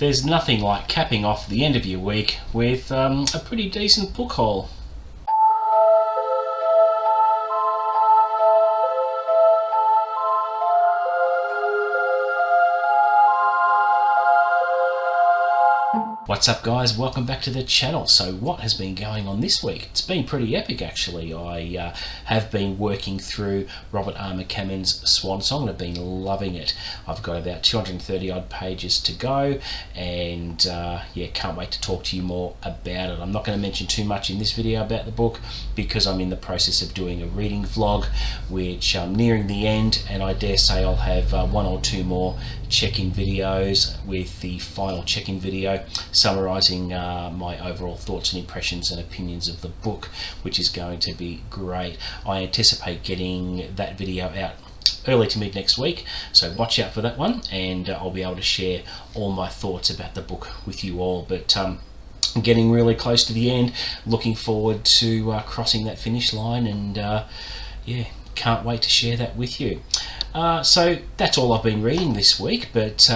there's nothing like capping off the end of your week with a pretty decent book haul. What's up guys, welcome back to the channel. So what has been going on this week? It's been pretty epic actually. I have been working through Robert R. McCammon's Swan Song and I've been loving it. I've got about 230 odd pages to go and yeah, can't wait to talk to you more about it. I'm not going to mention too much in this video about the book because I'm in the process of doing a reading vlog which I'm nearing the end, and I dare say I'll have one or two more check-in videos, with the final check-in video summarising my overall thoughts and impressions and opinions of the book, which is going to be great. I anticipate getting that video out early to mid next week, so watch out for that one, and I'll be able to share all my thoughts about the book with you all. But getting really close to the end, looking forward to crossing that finish line, and yeah, can't wait to share that with you. So that's all I've been reading this week, but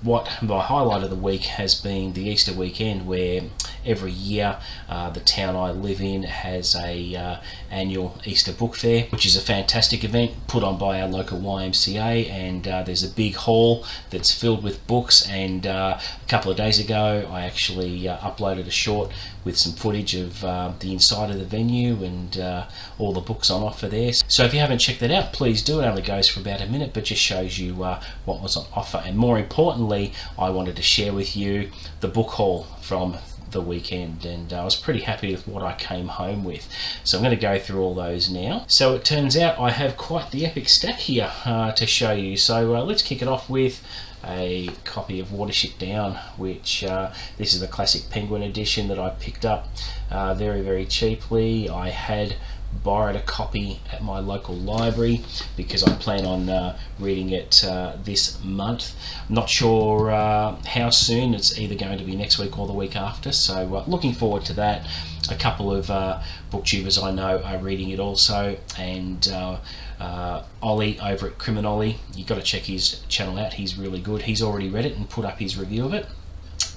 what my highlight of the week has been the Easter weekend, where every year the town I live in has a annual Easter book fair, which is a fantastic event put on by our local YMCA, and there's a big hall that's filled with books, and a couple of days ago I actually uploaded a short with some footage of the inside of the venue and all the books on offer there. So if you haven't checked that out, please do. It only goes for about a minute, but just shows you what was on offer, and more importantly, I wanted to share with you the book haul from the weekend, and I was pretty happy with what I came home with. So I'm going to go through all those now. So it turns out I have quite the epic stack here to show you. So let's kick it off with a copy of Watership Down, which this is the classic Penguin edition that I picked up very, very cheaply. I had borrowed a copy at my local library because I plan on reading it this month. I'm not sure how soon. It's either going to be next week or the week after, so looking forward to that. A couple of booktubers I know are reading it also, and Ollie over at Criminolly, you've got to check his channel out, he's really good. He's already read it and put up his review of it.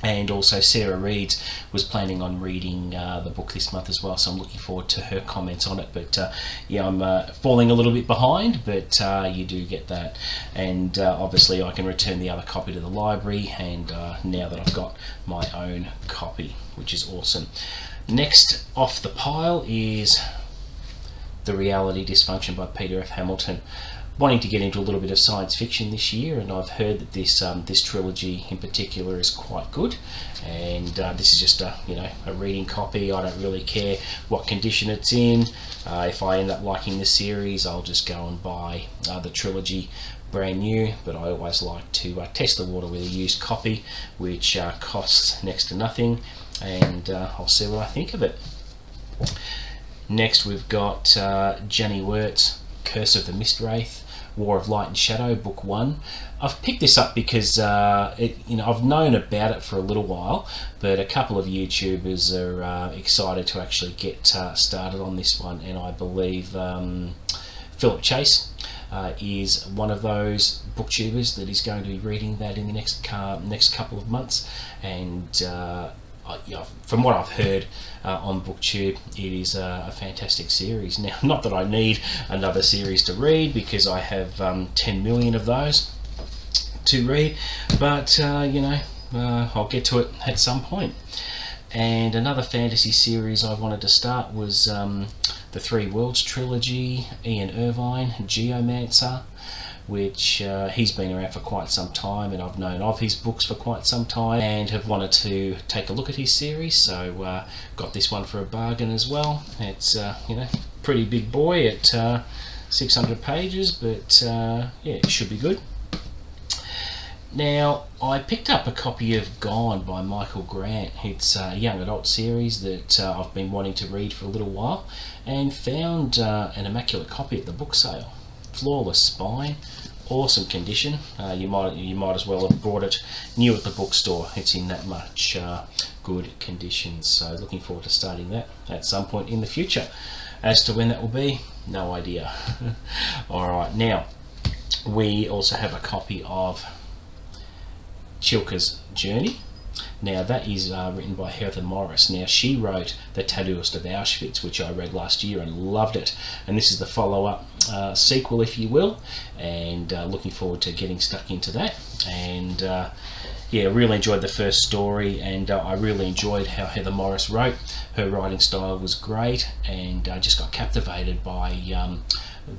And also Sarah Reeds was planning on reading the book this month as well, so I'm looking forward to her comments on it. But yeah, I'm falling a little bit behind, but you do get that. And obviously I can return the other copy to the library, and now that I've got my own copy, which is awesome. Next off the pile is The Reality Dysfunction by Peter F. Hamilton. Wanting to get into a little bit of science fiction this year, and I've heard that this trilogy in particular is quite good, and this is just a a reading copy. I don't really care what condition it's in. If I end up liking the series, I'll just go and buy the trilogy brand new, but I always like to test the water with a used copy, which costs next to nothing, and I'll see what I think of it. Next we've got Jenny Wirt's Curse of the Mist Wraith, War of Light and Shadow, Book 1. I've picked this up because I've known about it for a little while, but a couple of YouTubers are excited to actually get started on this one, and I believe Philip Chase is one of those booktubers that is going to be reading that in the next couple of months, and from what I've heard on booktube, it is a fantastic series. Now, not that I need another series to read because I have 10 million of those to read, but I'll get to it at some point. And another fantasy series I wanted to start was the Three Worlds trilogy, Ian Irvine, Geomancer, which he's been around for quite some time, and I've known of his books for quite some time and have wanted to take a look at his series, so got this one for a bargain as well. It's pretty big boy at 600 pages, but yeah, it should be good. Now, I picked up a copy of Gone by Michael Grant. It's a young adult series that I've been wanting to read for a little while, and found an immaculate copy at the book sale. Flawless spine, awesome condition. You might as well have bought it new at the bookstore. It's in that much good condition. So looking forward to starting that at some point in the future. As to when that will be, no idea. All right, now we also have a copy of Chilkas Journey. Now that is written by Heather Morris. Now she wrote The Tattooist of Auschwitz, which I read last year and loved it. And this is the follow-up sequel, if you will, and looking forward to getting stuck into that. And yeah, really enjoyed the first story, and I really enjoyed how Heather Morris wrote. Her writing style was great, and I just got captivated by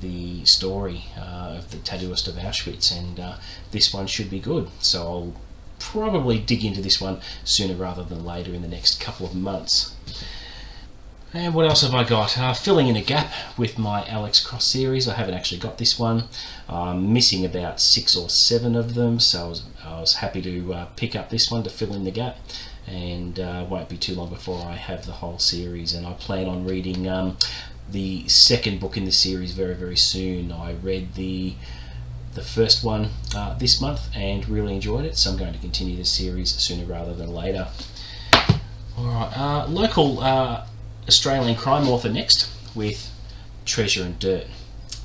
the story of The Tattooist of Auschwitz, and this one should be good. So I'll probably dig into this one sooner rather than later in the next couple of months. And what else have I got? Filling in a gap with my Alex Cross series. I haven't actually got this one. I'm missing about 6 or 7 of them, so I was happy to pick up this one to fill in the gap, and won't be too long before I have the whole series. And I plan on reading the second book in the series very, very soon. I read the first one this month and really enjoyed it, so I'm going to continue the series sooner rather than later. Alright, local Australian crime author next, with Treasure and Dirt.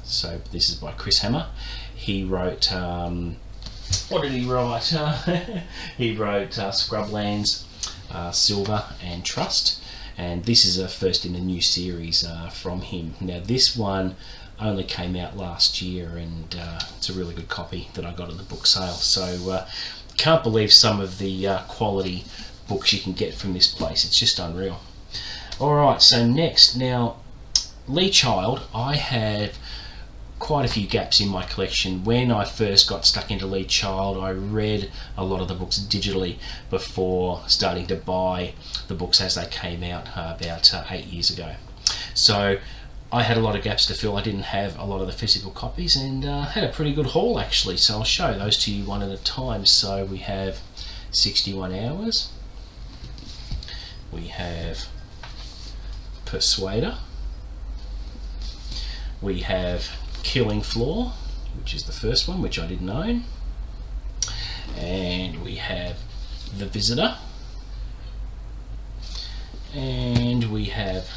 So this is by Chris Hammer. He wrote, what did he write? He wrote Scrublands, Silver and Trust, and this is a first in a new series from him. Now this one only came out last year, and it's a really good copy that I got at the book sale, so can't believe some of the quality books you can get from this place. It's just unreal. Alright, so next, now Lee Child. I have quite a few gaps in my collection. When I first got stuck into Lee Child, I read a lot of the books digitally before starting to buy the books as they came out about 8 years ago. So I had a lot of gaps to fill. I didn't have a lot of the physical copies, and had a pretty good haul actually, so I'll show those to you one at a time. So we have 61 Hours, we have Persuader, we have Killing Floor, which is the first one, which I didn't own, and we have The Visitor, and we have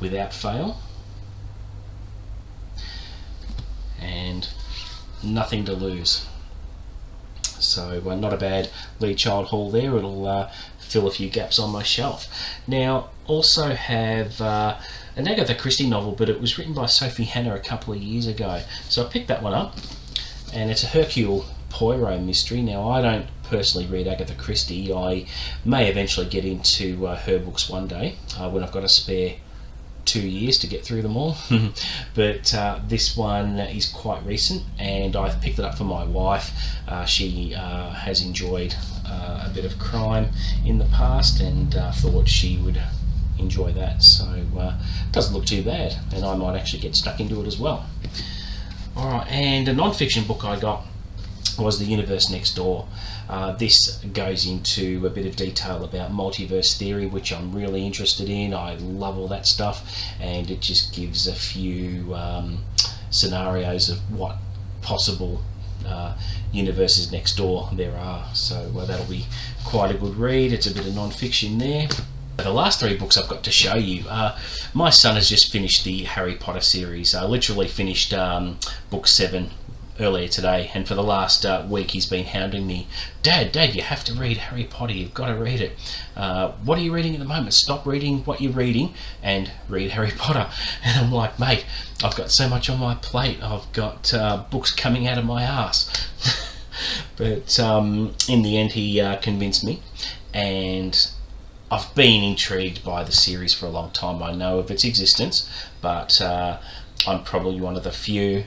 Without Fail, and Nothing to Lose. So not a bad Lee Child haul there. It'll fill a few gaps on my shelf. Now also have an Agatha Christie novel, but it was written by Sophie Hannah a couple of years ago, so I picked that one up, and it's a Hercule Poirot mystery. Now I don't personally read Agatha Christie. I may eventually get into her books one day when I've got a spare 2 years to get through them all. But this one is quite recent, and I've picked it up for my wife. She has enjoyed a bit of crime in the past, and thought she would enjoy that, so it doesn't look too bad, and I might actually get stuck into it as well. Alright, and a non-fiction book I got was The Universe Next Door. This goes into a bit of detail about multiverse theory, which I'm really interested in. I love all that stuff, and it just gives a few scenarios of what possible universes next door there are, so that'll be quite a good read. It's a bit of non-fiction there. The last 3 books I've got to show you, my son has just finished the Harry Potter series. I literally finished book 7 earlier today, and for the last week he's been hounding me, Dad, you have to read Harry Potter, you've got to read it. What are you reading at the moment? Stop reading what you're reading and read Harry Potter. And I'm like, mate, I've got so much on my plate, I've got books coming out of my ass. But in the end he convinced me, and I've been intrigued by the series for a long time. I know of its existence, but I'm probably one of the few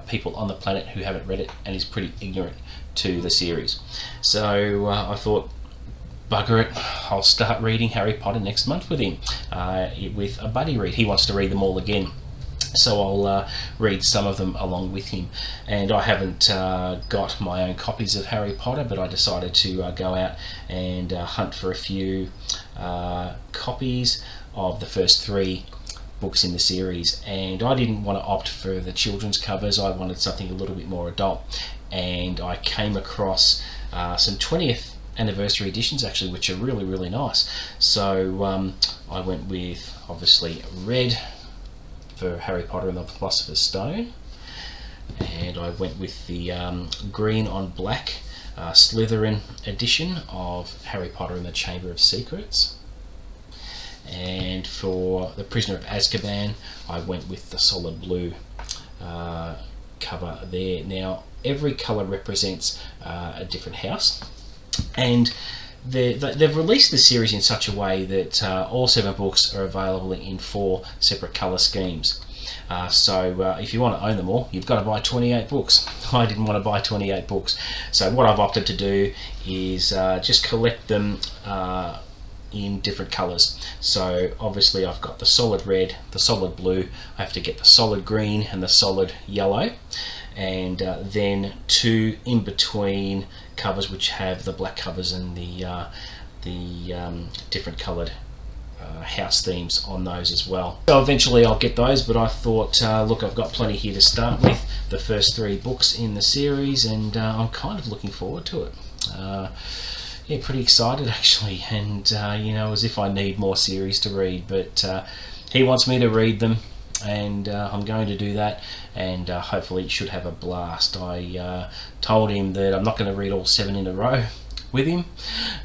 people on the planet who haven't read it and is pretty ignorant to the series. So I thought, bugger it, I'll start reading Harry Potter next month with him, with a buddy read. He wants to read them all again, so I'll read some of them along with him. And I haven't got my own copies of Harry Potter, but I decided to go out and hunt for a few copies of the first 3 books in the series, and I didn't want to opt for the children's covers. I wanted something a little bit more adult, and I came across some 20th anniversary editions actually, which are really, really nice. So I went with obviously red for Harry Potter and the Philosopher's Stone, and I went with the green on black Slytherin edition of Harry Potter and the Chamber of Secrets. And for The Prisoner of Azkaban, I went with the solid blue cover there. Now, every colour represents a different house, and they've released the series in such a way that all 7 books are available in 4 separate colour schemes. So if you want to own them all, you've got to buy 28 books. I didn't want to buy 28 books, so what I've opted to do is just collect them in different colours. So obviously I've got the solid red, the solid blue, I have to get the solid green and the solid yellow, and then 2 in between covers which have the black covers and the different coloured house themes on those as well. So eventually I'll get those, but I thought look, I've got plenty here to start with, the first 3 books in the series, and I'm kind of looking forward to it. Yeah, pretty excited actually, and you know, as if I need more series to read, but he wants me to read them, and I'm going to do that, and hopefully should have a blast. I told him that I'm not going to read all 7 in a row with him,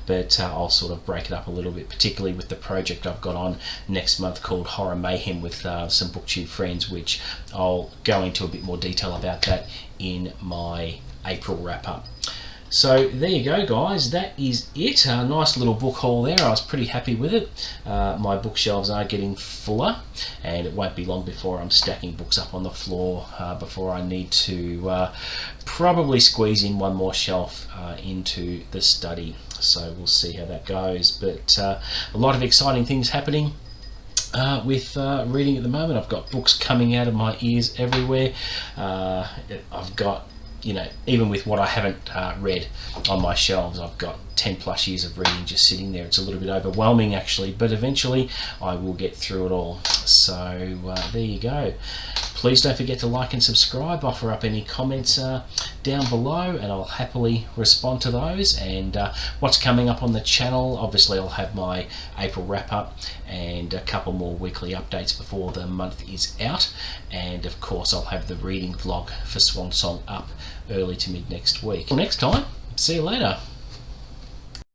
but I'll sort of break it up a little bit, particularly with the project I've got on next month called Horror Mayhem with some booktube friends, which I'll go into a bit more detail about that in my April wrap-up. So there you go, guys, that is it. A nice little book haul there. I was pretty happy with it. My bookshelves are getting fuller, and it won't be long before I'm stacking books up on the floor before I need to probably squeeze in one more shelf into the study. So we'll see how that goes, but a lot of exciting things happening with reading at the moment. I've got books coming out of my ears everywhere. I've got, you know, even with what I haven't read on my shelves, I've got 10 plus years of reading just sitting there. It's a little bit overwhelming actually, but eventually I will get through it all. So there you go. Please don't forget to like and subscribe. Offer up any comments down below, and I'll happily respond to those. And what's coming up on the channel, obviously I'll have my April wrap up and a couple more weekly updates before the month is out, and of course I'll have the reading vlog for Swan Song up early to mid next week. Till next time, see you later.